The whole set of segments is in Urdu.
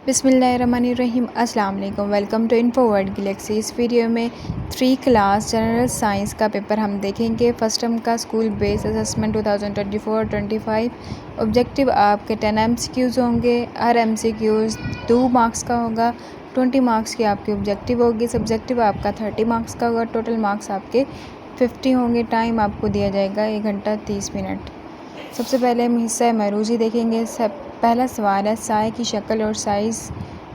بسم اللہ الرحمن الرحیم۔ السلام علیکم، welcome to info world galaxy. اس ویڈیو میں 3 کلاس جنرل سائنس کا پیپر ہم دیکھیں گے۔ فرسٹ ٹرم کا اسکول بیس اسسمنٹ 2024-25۔ آبجیکٹیو آپ کے 10 MCQs ہوں گے۔ ہر MCQs 2 مارکس کا ہوگا۔ 20 مارکس کی آپ کی آبجیکٹیو ہوگی۔ سبجیکٹیو آپ کا 30 مارکس کا ہوگا۔ ٹوٹل مارکس آپ کے 50 ہوں گے۔ ٹائم آپ کو دیا جائے گا 1 گھنٹہ 30 منٹ۔ سب سے پہلے ہم حصہ معروضی دیکھیں گے۔ پہلا سوال ہے، سائے کی شکل اور سائز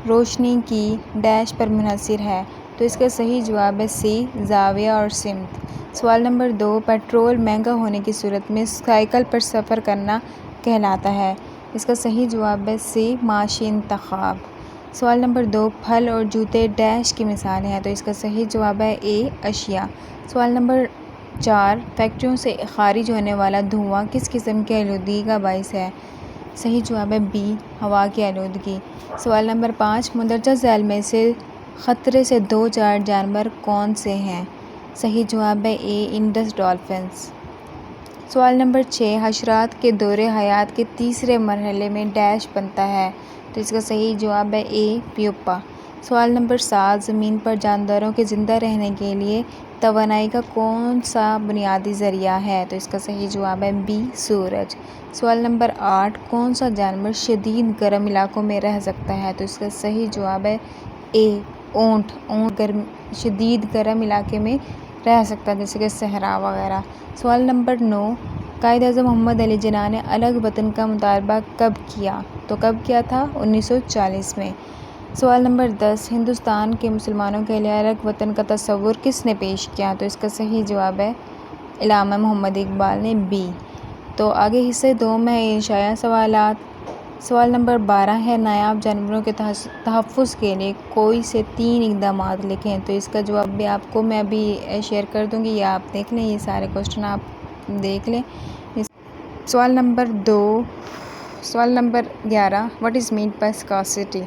روشنی کی ڈیش پر منحصر ہے، تو اس کا صحیح جواب ہے سی، زاویہ اور سمت۔ سوال نمبر 2، پیٹرول مہنگا ہونے کی صورت میں سائیکل پر سفر کرنا کہلاتا ہے، اس کا صحیح جواب ہے سی، معاشی انتخاب۔ سوال نمبر 2، پھل اور جوتے ڈیش کی مثالیں ہیں، تو اس کا صحیح جواب ہے اے، اشیاء۔ سوال نمبر 4، فیکٹریوں سے خارج ہونے والا دھواں کس قسم کی آلودگی کا باعث ہے؟ صحیح جواب ہے بی، ہوا کی آلودگی۔ سوال نمبر 5، مندرجہ ذیل میں سے خطرے سے دو چار جانور کون سے ہیں؟ صحیح جواب ہے اے، انڈس ڈالفنز۔ سوال نمبر 6، حشرات کے دور حیات کے تیسرے مرحلے میں ڈیش بنتا ہے، تو اس کا صحیح جواب ہے اے، پیوپا۔ سوال نمبر 7، زمین پر جانداروں کے زندہ رہنے کے لیے توانائی کا کون سا بنیادی ذریعہ ہے؟ تو اس کا صحیح جواب ہے بی، سورج۔ سوال نمبر 8، کون سا جانور شدید گرم علاقوں میں رہ سکتا ہے؟ تو اس کا صحیح جواب ہے اے، اونٹ۔ اونٹ شدید گرم علاقے میں رہ سکتا ہے، جیسے کہ صحرا وغیرہ۔ سوال نمبر 9، قائد اعظم محمد علی جناح نے الگ وطن کا مطالبہ کب کیا؟ تو کب کیا تھا؟ 1940 میں۔ سوال نمبر 10، ہندوستان کے مسلمانوں کے لیے الگ وطن کا تصور کس نے پیش کیا؟ تو اس کا صحیح جواب ہے علامہ محمد اقبال نے، بی۔ تو آگے حصے 2 میں انشائیہ سوالات۔ سوال نمبر 12 ہے، نایاب جانوروں کے تحفظ کے لیے کوئی سے 3 اقدامات لکھیں، تو اس کا جواب بھی آپ کو میں ابھی شیئر کر دوں گی، یا آپ دیکھ لیں، یہ سارے کوسچن آپ دیکھ لیں۔ سوال نمبر 11، what is meant by scarcity?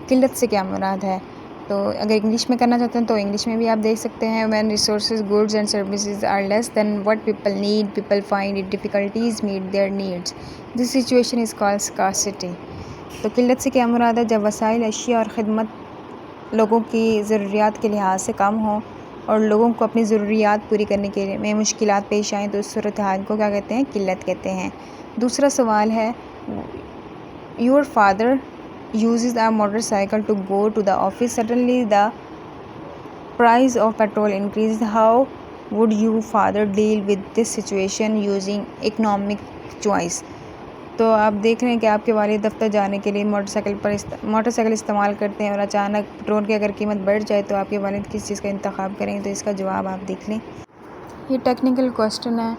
قلت سے کیا مراد ہے؟ تو اگر انگلش میں کرنا چاہتے ہیں تو انگلش میں بھی آپ دیکھ سکتے ہیں، when resources, goods and services are less than what people need, people find it difficulties meet their needs. This situation is called scarcity. تو قلت سے کیا مراد ہے؟ جب وسائل، اشیاء اور خدمت لوگوں کی ضروریات کے لحاظ سے کم ہوں اور لوگوں کو اپنی ضروریات پوری کرنے کے میں مشکلات پیش آئیں، تو اس صورتحال کو کیا کہتے ہیں؟ قلت کہتے ہیں۔ دوسرا سوال ہے، your father uses a motorcycle to go to the office. Suddenly the price of petrol increases. How would your father deal with this situation using economic choice? تو آپ دیکھ رہے ہیں کہ آپ کے والد دفتر جانے کے لیے موٹر سائیکل استعمال کرتے ہیں، اور اچانک پیٹرول کی اگر قیمت بڑھ جائے تو آپ کے والد کس چیز کا انتخاب کریں گے؟ تو اس کا جواب آپ دیکھ لیں۔ یہ ٹیکنیکل کوسچن ہے،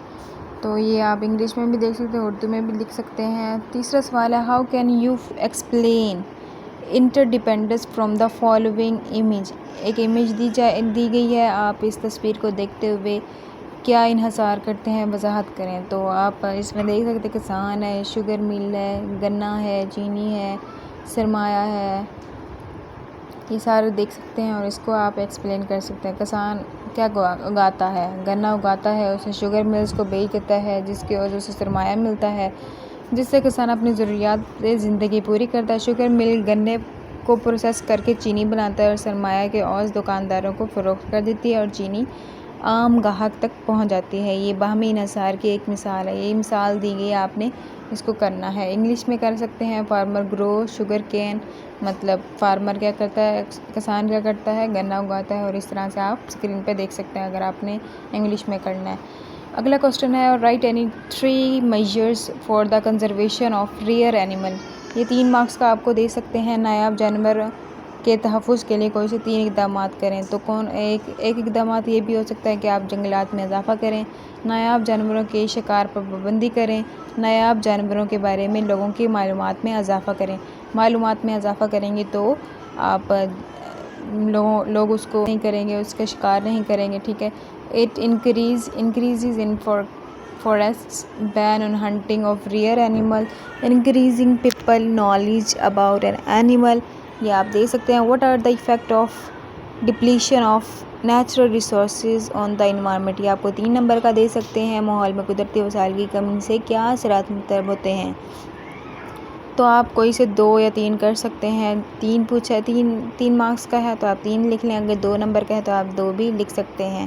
تو یہ آپ انگلش میں بھی دیکھ سکتے ہیں، اردو میں بھی لکھ سکتے ہیں۔ تیسرا سوال ہے، how can you explain interdependence from the following image? ایک امیج دی گئی ہے، آپ اس تصویر کو دیکھتے ہوئے کیا انحصار کرتے ہیں، وضاحت کریں۔ تو آپ اس میں دیکھ سکتے ہیں، کسان ہے، شوگر مل ہے، گنا ہے، چینی ہے، سرمایہ ہے، یہ سارے دیکھ سکتے ہیں، اور اس کو آپ ایکسپلین کر سکتے ہیں۔ کسان کیا اگاتا ہے؟ گنا اگاتا ہے، اسے شوگر ملز کو بیچ دیتا ہے، جس کی وجہ سے سرمایہ ملتا ہے، جس سے کسان اپنی ضروریات زندگی پوری کرتا ہے۔ شوگر مل گنے کو پروسیس کر کے چینی بناتا ہے، اور سرمایہ کے عوض دکانداروں کو فروخت کر دیتی ہے، اور چینی عام گاہک تک پہنچ جاتی ہے۔ یہ باہمی انحصار کی ایک مثال ہے، یہ مثال دی گئی ہے، آپ نے اس کو کرنا ہے۔ انگلش میں کر سکتے ہیں، فارمر گرو شوگر کین، مطلب فارمر کیا کرتا ہے، کسان کیا کرتا ہے، گنا اگاتا ہے، اور اس طرح سے آپ اسکرین پہ دیکھ سکتے ہیں اگر آپ نے انگلش میں کرنا ہے۔ اگلا کوسچن ہے، write any 3 measures for the conservation of rare animal. یہ 3 مارکس کا آپ کو دے سکتے ہیں، نایاب جانور کے تحفظ کے لیے کوئی سے 3 اقدامات کریں، تو ایک اقدامات یہ بھی ہو سکتا ہے کہ آپ جنگلات میں اضافہ کریں، نایاب جانوروں کے شکار پر پابندی کریں، نایاب جانوروں کے بارے میں لوگوں کی معلومات میں اضافہ کریں۔ معلومات میں اضافہ کریں گے تو آپ لوگ اس کو نہیں کریں گے، اس کا شکار نہیں کریں گے، ٹھیک ہے۔ It increases in forests, ban on hunting of rare animal, increasing people knowledge about an animal, یہ آپ دیکھ سکتے ہیں۔ What are the effect of depletion of natural resources on the environment, یہ آپ کو 3 نمبر کا دے سکتے ہیں۔ ماحول میں قدرتی وسائل کی کمی سے کیا اثرات مرتب ہوتے ہیں؟ تو آپ کوئی سے 2 یا 3 کر سکتے ہیں. 3 پوچھا ہے، 3 مارکس کا ہے تو آپ 3 لکھ لیں. اگر 2 نمبر کا ہے تو آپ 2 بھی لکھ سکتے ہیں.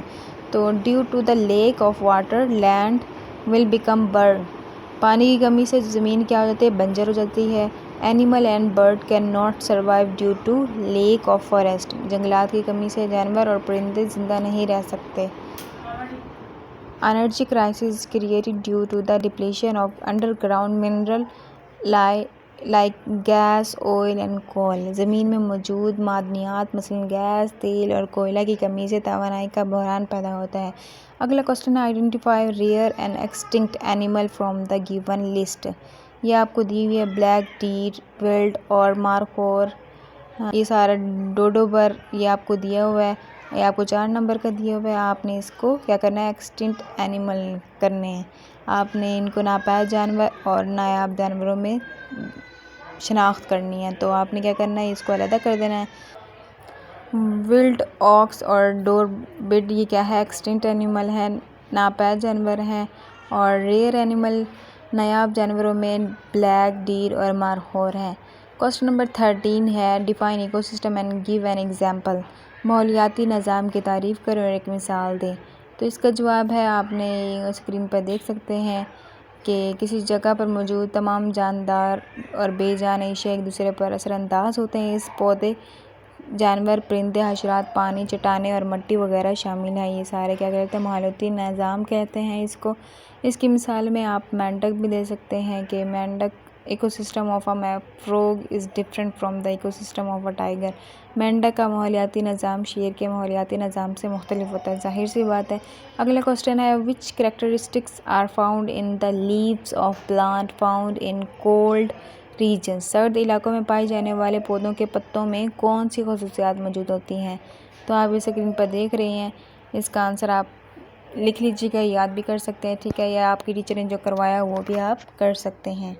تو due to the lack of water land will become barren. پانی کی کمی سے زمین کیا ہو جاتی ہے؟ بنجر ہو جاتی ہے. Animal and bird can not survive due to lack of forest. جنگلات کی کمی سے جانور اور پرندے زندہ نہیں رہ سکتے. Energy crisis created due to the depletion of underground mineral like gas oil and coal. زمین میں موجود معدنیات مثلاً گیس، تیل اور کوئلہ کی کمی سے توانائی کا بحران پیدا ہوتا ہے. اگلا کوسچن ہے identify rare and extinct animal from the given list. یہ آپ کو دی ہوئی ہے بلیک ڈیر، ولڈ اور مارخور. یہ سارا ڈوڈوبر یہ آپ کو دیا ہوا ہے. یہ آپ کو 4 نمبر کا دیا ہوا ہے. آپ نے اس کو کیا کرنا ہے؟ ایکسٹنکٹ اینیمل کرنے ہیں. آپ نے ان کو ناپید جانور اور نایاب جانوروں میں شناخت کرنی ہے. تو آپ نے کیا کرنا ہے؟ اس کو علیحدہ کر دینا ہے. ولڈ آکس اور ڈور بڈ یہ کیا ہے؟ ایکسٹنکٹ اینیمل ہے، ناپید جانور ہیں. اور ریئر اینیمل نایاب جانوروں میں بلیک ڈیر اور مارخور ہیں. کوسچن نمبر 13 ہے define ecosystem and give an example. ماحولیاتی نظام کی تعریف کریں اور ایک مثال دیں. تو اس کا جواب ہے آپ نے اسکرین پر دیکھ سکتے ہیں کہ کسی جگہ پر موجود تمام جاندار اور بے جان اشیاء ایک دوسرے پر اثر انداز ہوتے ہیں. اس پودے، جانور، پرندے، حشرات، پانی، چٹانیں اور مٹی وغیرہ شامل ہیں. یہ سارے کیا کہتے ہیں؟ ماحولیاتی نظام کہتے ہیں اس کو. اس کی مثال میں آپ مینڈک بھی دے سکتے ہیں کہ مینڈک ecosystem of a frog is different from the ecosystem of a tiger. مینڈک کا ماحولیاتی نظام شیر کے ماحولیاتی نظام سے مختلف ہوتا ہے. ظاہر سی بات ہے. اگلا کوسچن ہے which characteristics are found in the leaves of plant found in cold regions. سرد علاقوں میں پائے جانے والے پودوں کے پتوں میں کون سی خصوصیات موجود ہوتی ہیں؟ تو آپ اس اسکرین پر دیکھ رہے ہیں. اس کا آنسر آپ لکھ لیجیے گا، یاد بھی کر سکتے ہیں. ٹھیک ہے، یا آپ کی ٹیچر نے جو کروایا وہ بھی آپ کر سکتے ہیں.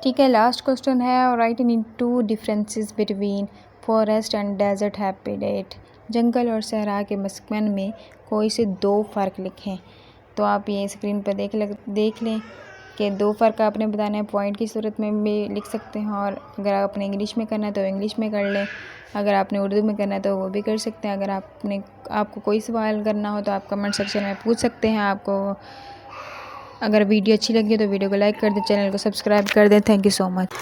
ٹھیک ہے، لاسٹ کوسچن ہے write in two differences between forest and desert habitat. جنگل اور صحرا کے مسکن میں کوئی سے 2 فرق لکھیں. تو آپ یہ اسکرین پہ دیکھ لیں کہ 2 فرق آپ نے بتانا ہے. پوائنٹ کی صورت میں بھی لکھ سکتے ہیں، اور اگر آپ نے انگلش میں کرنا ہے تو انگلش میں کر لیں. اگر آپ نے اردو میں کرنا ہے تو وہ بھی کر سکتے ہیں. اگر آپ کو کوئی سوال کرنا ہو تو آپ کمنٹ سیکشن میں پوچھ سکتے ہیں. آپ کو اگر ویڈیو اچھی لگی تو ویڈیو کو لائک کر دیں، چینل کو سبسکرائب کر دیں. Thank you so much.